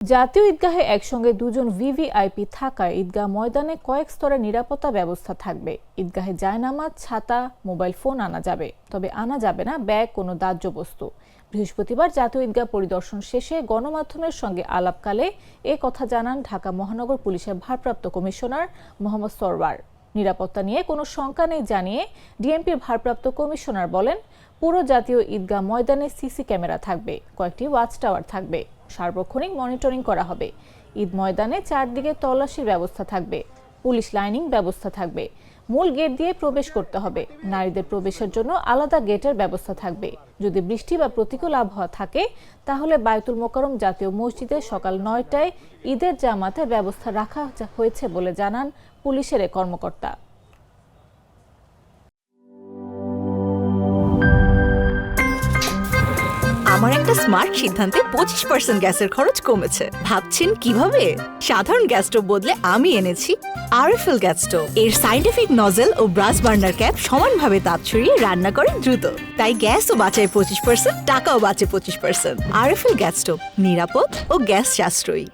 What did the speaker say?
জাতীয় ঈদগাহে একসঙ্গে দুজন ভিভিআইপি থাকায় ঈদগাহ ময়দানে কয়েক স্তরের নিরাপত্তা ব্যবস্থা থাকবে। ঈদগাহে জায়নামাজ, ছাতা, মোবাইল ফোন আনা যাবে, তবে আনা যাবে না ব্যাগ, কোনো দাহ্য বস্তু। বৃহস্পতিবার জাতীয় ঈদগাহ পরিদর্শন শেষে গণমাধ্যমের সঙ্গে আলাপকালে এ কথা জানান ঢাকা মহানগর পুলিশের ভারপ্রাপ্ত কমিশনার মোহাম্মদ সরওয়ার। নিরাপত্তা নিয়ে কোনো শঙ্কা নেই জানিয়ে ডিএমপির ভারপ্রাপ্ত কমিশনার বলেন, পুরো জাতীয় ঈদগাহ ময়দানে সিসি ক্যামেরা থাকবে, কয়েকটি ওয়াচ টাওয়ার থাকবে, সার্বক্ষণিক মনিটরিং করা হবে। ঈদ ময়দানে চারদিকে তল্লাশির ব্যবস্থা থাকবে, পুলিশ লাইনিং ব্যবস্থা থাকবে। মূল গেট দিয়ে প্রবেশ করতে হবে। নারীদের প্রবেশের জন্য আলাদা গেটের ব্যবস্থা থাকবে। যদি বৃষ্টি বা প্রতিকূল আবহাওয়া থাকে তাহলে বায়তুল মোকাররম জাতীয় মসজিদে সকাল ৯টায় ঈদের জামাতের ব্যবস্থা রাখা হয়েছে বলে জানান পুলিশের এক কর্মকর্তা। আমার একটা স্মার্ট সিদ্ধান্তে 25% গ্যাসের খরচ কমেছে। ভাবছেন কিভাবে? সাধারণ গ্যাস স্টোভ বদলে আমি এনেছি আরএফএল গ্যাস স্টোভ। এর সাইন্টিফিক নজল ও ব্রাস বার্নার ক্যাপ সমানভাবে তাপ ছড়িয়ে রান্না করে দ্রুত, তাই গ্যাসও বাঁচায় 25%, টাকাও বাঁচে 25%। আরএফএল গ্যাস স্টোভ নিরাপদ ও গ্যাস সাশ্রয়ী।